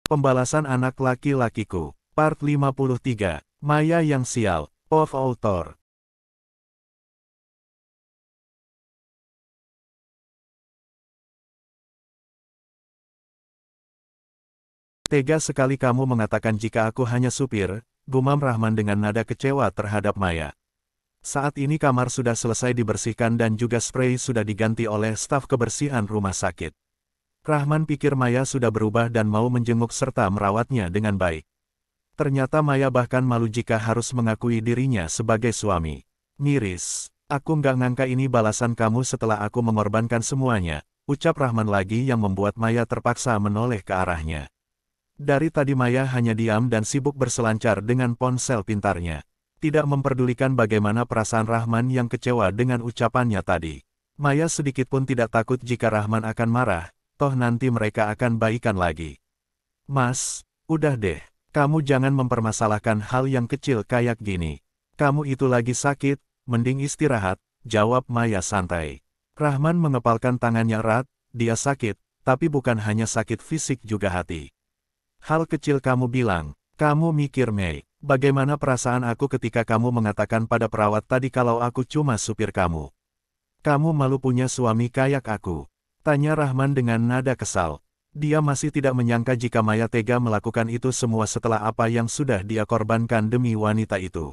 Pembalasan anak laki-lakiku. Part 53. Maya yang sial. Of Author. Tega sekali kamu mengatakan jika aku hanya supir, gumam Rahman dengan nada kecewa terhadap Maya. Saat ini kamar sudah selesai dibersihkan dan juga spray sudah diganti oleh staf kebersihan rumah sakit. Rahman pikir Maya sudah berubah dan mau menjenguk serta merawatnya dengan baik. Ternyata Maya bahkan malu jika harus mengakui dirinya sebagai suami. Miris, aku nggak ngangka ini balasan kamu setelah aku mengorbankan semuanya, ucap Rahman lagi yang membuat Maya terpaksa menoleh ke arahnya. Dari tadi Maya hanya diam dan sibuk berselancar dengan ponsel pintarnya. Tidak memperdulikan bagaimana perasaan Rahman yang kecewa dengan ucapannya tadi. Maya sedikit pun tidak takut jika Rahman akan marah, toh nanti mereka akan baikan lagi. Mas, udah deh, kamu jangan mempermasalahkan hal yang kecil kayak gini. Kamu itu lagi sakit, mending istirahat, jawab Maya santai. Rahman mengepalkan tangannya erat, dia sakit, tapi bukan hanya sakit fisik juga hati. Hal kecil kamu bilang, kamu mikir Mei, bagaimana perasaan aku ketika kamu mengatakan pada perawat tadi kalau aku cuma supir kamu. Kamu malu punya suami kayak aku. Tanya Rahman dengan nada kesal. Dia masih tidak menyangka jika Maya tega melakukan itu semua setelah apa yang sudah dia korbankan demi wanita itu.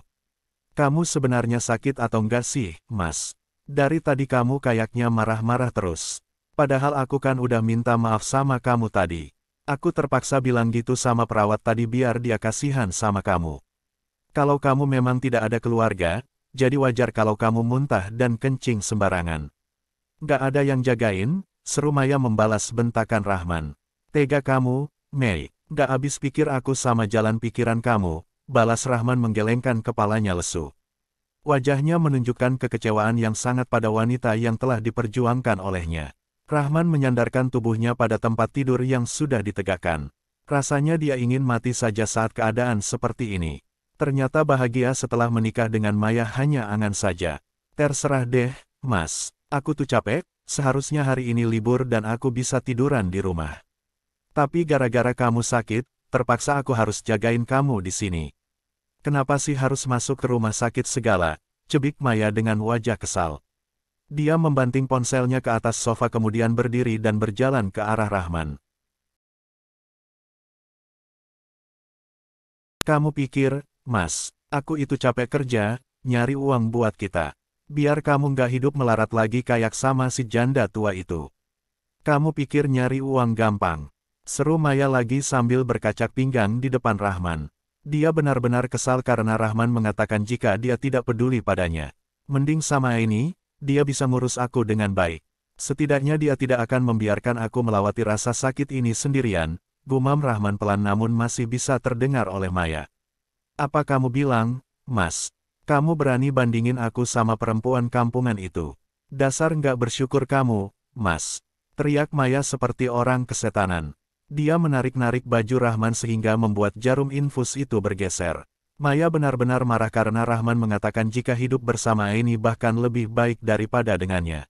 Kamu sebenarnya sakit atau enggak sih, Mas? Dari tadi kamu kayaknya marah-marah terus. Padahal aku kan udah minta maaf sama kamu tadi. Aku terpaksa bilang gitu sama perawat tadi biar dia kasihan sama kamu. Kalau kamu memang tidak ada keluarga, jadi wajar kalau kamu muntah dan kencing sembarangan. Nggak ada yang jagain? Seru Maya membalas bentakan Rahman. Tega kamu, Mei, nggak habis pikir aku sama jalan pikiran kamu, balas Rahman menggelengkan kepalanya lesu. Wajahnya menunjukkan kekecewaan yang sangat pada wanita yang telah diperjuangkan olehnya. Rahman menyandarkan tubuhnya pada tempat tidur yang sudah ditegakkan. Rasanya dia ingin mati saja saat keadaan seperti ini. Ternyata bahagia setelah menikah dengan Maya hanya angan saja. Terserah deh, Mas, aku tuh capek. Seharusnya hari ini libur dan aku bisa tiduran di rumah. Tapi gara-gara kamu sakit, terpaksa aku harus jagain kamu di sini. Kenapa sih harus masuk ke rumah sakit segala? Cebik Maya dengan wajah kesal. Dia membanting ponselnya ke atas sofa kemudian berdiri dan berjalan ke arah Rahman. Kamu pikir, Mas, aku itu capek kerja, nyari uang buat kita. Biar kamu nggak hidup melarat lagi kayak sama si janda tua itu. Kamu pikir nyari uang gampang? Seru Maya lagi sambil berkacak pinggang di depan Rahman. Dia benar-benar kesal karena Rahman mengatakan jika dia tidak peduli padanya. Mending sama ini, dia bisa ngurus aku dengan baik. Setidaknya dia tidak akan membiarkan aku melewati rasa sakit ini sendirian, gumam Rahman pelan namun masih bisa terdengar oleh Maya. Apa kamu bilang, Mas? Kamu berani bandingin aku sama perempuan kampungan itu. Dasar nggak bersyukur kamu, Mas. Teriak Maya seperti orang kesetanan. Dia menarik-narik baju Rahman sehingga membuat jarum infus itu bergeser. Maya benar-benar marah karena Rahman mengatakan jika hidup bersama ini bahkan lebih baik daripada dengannya.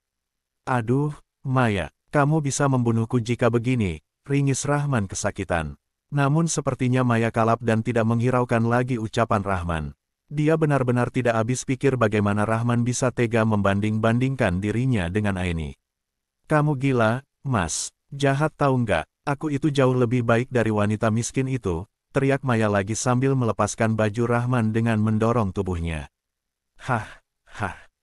Aduh, Maya, kamu bisa membunuhku jika begini, ringis Rahman kesakitan. Namun sepertinya Maya kalap dan tidak menghiraukan lagi ucapan Rahman. Dia benar-benar tidak habis pikir bagaimana Rahman bisa tega membanding-bandingkan dirinya dengan Aini. Kamu gila, Mas, jahat tahu nggak, aku itu jauh lebih baik dari wanita miskin itu, teriak Maya lagi sambil melepaskan baju Rahman dengan mendorong tubuhnya. Hah,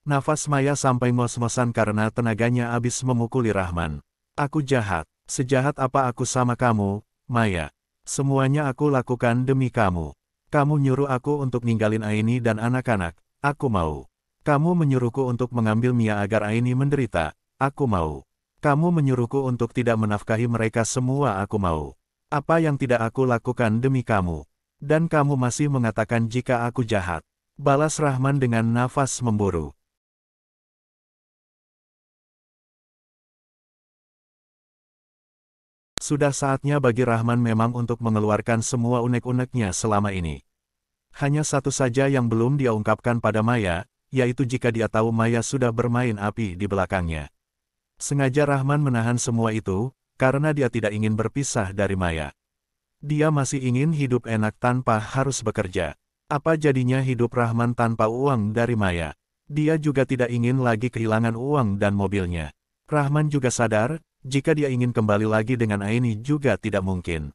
nafas Maya sampai ngos-ngosan karena tenaganya habis memukuli Rahman. Aku jahat, sejahat apa aku sama kamu, Maya? Semuanya aku lakukan demi kamu. Kamu nyuruh aku untuk ninggalin Aini dan anak-anak, aku mau. Kamu menyuruhku untuk mengambil Mia agar Aini menderita, aku mau. Kamu menyuruhku untuk tidak menafkahi mereka semua, aku mau. Apa yang tidak aku lakukan demi kamu? Dan kamu masih mengatakan jika aku jahat. Balas Rahman dengan nafas memburu. Sudah saatnya bagi Rahman memang untuk mengeluarkan semua unek-uneknya selama ini. Hanya satu saja yang belum dia ungkapkan pada Maya, yaitu jika dia tahu Maya sudah bermain api di belakangnya. Sengaja Rahman menahan semua itu, karena dia tidak ingin berpisah dari Maya. Dia masih ingin hidup enak tanpa harus bekerja. Apa jadinya hidup Rahman tanpa uang dari Maya? Dia juga tidak ingin lagi kehilangan uang dan mobilnya. Rahman juga sadar, jika dia ingin kembali lagi dengan Aini juga tidak mungkin.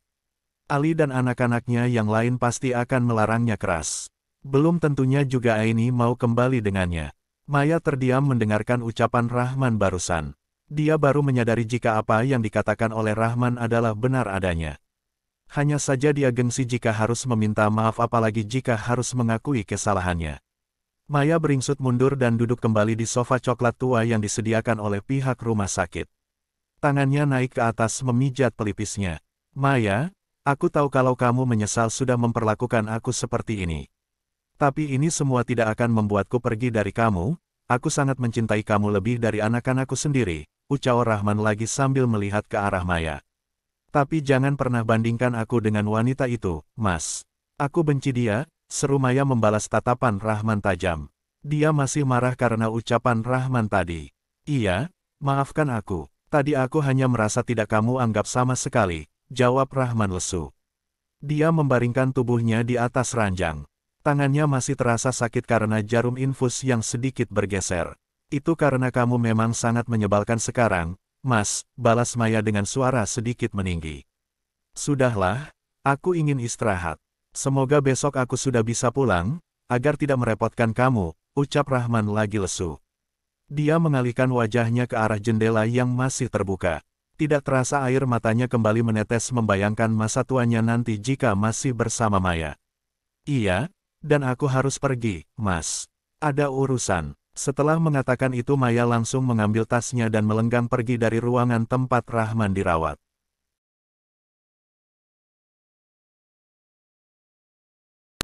Ali dan anak-anaknya yang lain pasti akan melarangnya keras. Belum tentunya juga Aini mau kembali dengannya. Maya terdiam mendengarkan ucapan Rahman barusan. Dia baru menyadari jika apa yang dikatakan oleh Rahman adalah benar adanya. Hanya saja dia gengsi jika harus meminta maaf apalagi jika harus mengakui kesalahannya. Maya beringsut mundur dan duduk kembali di sofa coklat tua yang disediakan oleh pihak rumah sakit. Tangannya naik ke atas memijat pelipisnya. Maya, aku tahu kalau kamu menyesal sudah memperlakukan aku seperti ini. Tapi ini semua tidak akan membuatku pergi dari kamu, aku sangat mencintai kamu lebih dari anak-anakku sendiri, ucap Rahman lagi sambil melihat ke arah Maya. Tapi jangan pernah bandingkan aku dengan wanita itu, Mas. Aku benci dia, seru Maya membalas tatapan Rahman tajam. Dia masih marah karena ucapan Rahman tadi. Iya, maafkan aku. Tadi aku hanya merasa tidak kamu anggap sama sekali, jawab Rahman lesu. Dia membaringkan tubuhnya di atas ranjang. Tangannya masih terasa sakit karena jarum infus yang sedikit bergeser. Itu karena kamu memang sangat menyebalkan sekarang, Mas, balas Maya dengan suara sedikit meninggi. Sudahlah, aku ingin istirahat. Semoga besok aku sudah bisa pulang, agar tidak merepotkan kamu, ucap Rahman lagi lesu. Dia mengalihkan wajahnya ke arah jendela yang masih terbuka. Tidak terasa air matanya kembali menetes membayangkan masa tuanya nanti jika masih bersama Maya. Iya, dan aku harus pergi, Mas. Ada urusan. Setelah mengatakan itu Maya langsung mengambil tasnya dan melenggang pergi dari ruangan tempat Rahman dirawat.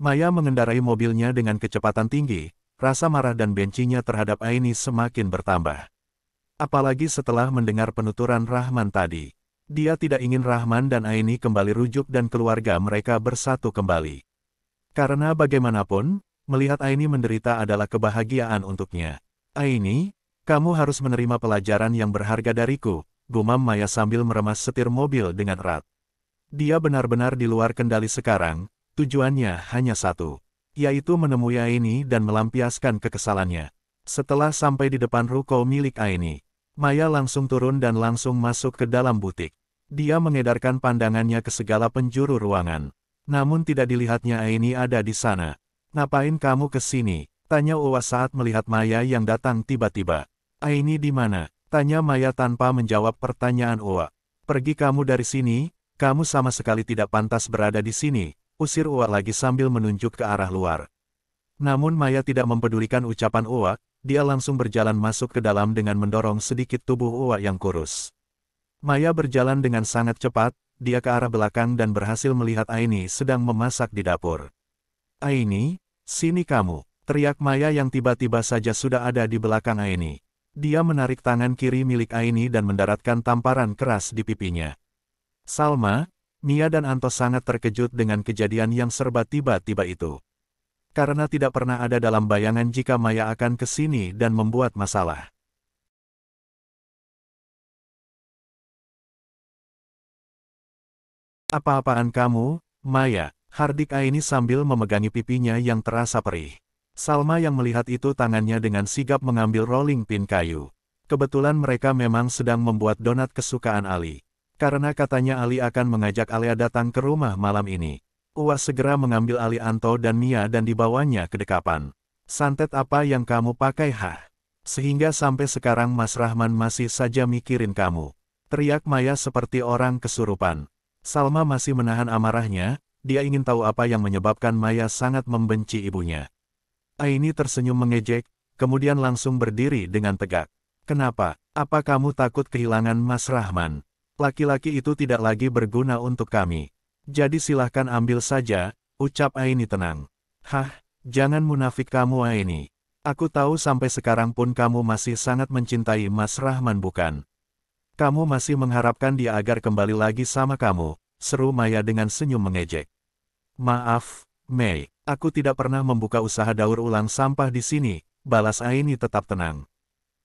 Maya mengendarai mobilnya dengan kecepatan tinggi, rasa marah dan bencinya terhadap Aini semakin bertambah. Apalagi setelah mendengar penuturan Rahman tadi. Dia tidak ingin Rahman dan Aini kembali rujuk dan keluarga mereka bersatu kembali. Karena bagaimanapun, melihat Aini menderita adalah kebahagiaan untuknya. Aini, kamu harus menerima pelajaran yang berharga dariku, gumam Maya sambil meremas setir mobil dengan erat. Dia benar-benar di luar kendali sekarang, tujuannya hanya satu, yaitu menemui Aini dan melampiaskan kekesalannya. Setelah sampai di depan ruko milik Aini, Maya langsung turun dan langsung masuk ke dalam butik. Dia mengedarkan pandangannya ke segala penjuru ruangan. Namun tidak dilihatnya Aini ada di sana. Ngapain kamu ke sini? Tanya Uwa saat melihat Maya yang datang tiba-tiba. Aini di mana? Tanya Maya tanpa menjawab pertanyaan Uwa. Pergi kamu dari sini, kamu sama sekali tidak pantas berada di sini, usir Uwa lagi sambil menunjuk ke arah luar. Namun Maya tidak mempedulikan ucapan Uwa, dia langsung berjalan masuk ke dalam dengan mendorong sedikit tubuh Uwa yang kurus. Maya berjalan dengan sangat cepat, dia ke arah belakang dan berhasil melihat Aini sedang memasak di dapur. Aini, sini kamu, teriak Maya yang tiba-tiba saja sudah ada di belakang Aini. Dia menarik tangan kiri milik Aini dan mendaratkan tamparan keras di pipinya. Salma, Mia dan Anto sangat terkejut dengan kejadian yang serba tiba-tiba itu. Karena tidak pernah ada dalam bayangan jika Maya akan ke sini dan membuat masalah. Apa-apaan kamu, Maya? Hardik Aini sambil memegangi pipinya yang terasa perih. Salma yang melihat itu tangannya dengan sigap mengambil rolling pin kayu. Kebetulan mereka memang sedang membuat donat kesukaan Ali. Karena katanya Ali akan mengajak Alia datang ke rumah malam ini. Uwas segera mengambil Ali Anto dan Mia dan dibawanya ke dekapan. Santet apa yang kamu pakai Sehingga sampai sekarang Mas Rahman masih saja mikirin kamu. Teriak Maya seperti orang kesurupan. Salma masih menahan amarahnya. Dia ingin tahu apa yang menyebabkan Maya sangat membenci ibunya. Aini tersenyum mengejek, kemudian langsung berdiri dengan tegak. Kenapa? Apa kamu takut kehilangan Mas Rahman? Laki-laki itu tidak lagi berguna untuk kami. Jadi silahkan ambil saja, ucap Aini tenang. Jangan munafik kamu Aini. Aku tahu sampai sekarang pun kamu masih sangat mencintai Mas Rahman bukan? Kamu masih mengharapkan dia agar kembali lagi sama kamu, seru Maya dengan senyum mengejek. Maaf, Mei, aku tidak pernah membuka usaha daur ulang sampah di sini, balas Aini tetap tenang.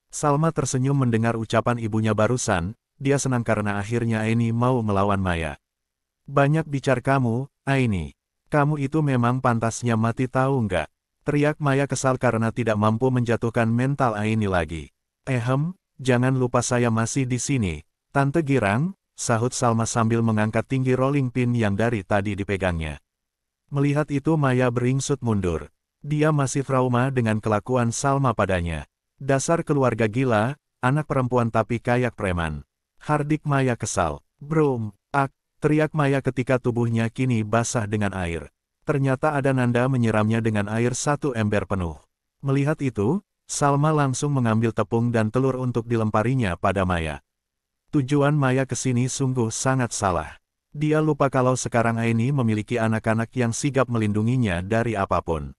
Salma tersenyum mendengar ucapan ibunya barusan, dia senang karena akhirnya Aini mau melawan Maya. Banyak bicar kamu, Aini. Kamu itu memang pantasnya mati tahu nggak? Teriak Maya kesal karena tidak mampu menjatuhkan mental Aini lagi. Jangan lupa saya masih di sini. Tante girang, sahut Salma sambil mengangkat tinggi rolling pin yang dari tadi dipegangnya. Melihat itu Maya beringsut mundur. Dia masih trauma dengan kelakuan Salma padanya. Dasar keluarga gila, anak perempuan tapi kayak preman. Hardik Maya kesal. Brum, teriak Maya ketika tubuhnya kini basah dengan air. Ternyata ada Nanda menyiramnya dengan air 1 ember penuh. Melihat itu, Salma langsung mengambil tepung dan telur untuk dilemparinya pada Maya. Tujuan Maya ke sini sungguh sangat salah. Dia lupa kalau sekarang Aini memiliki anak-anak yang sigap melindunginya dari apapun.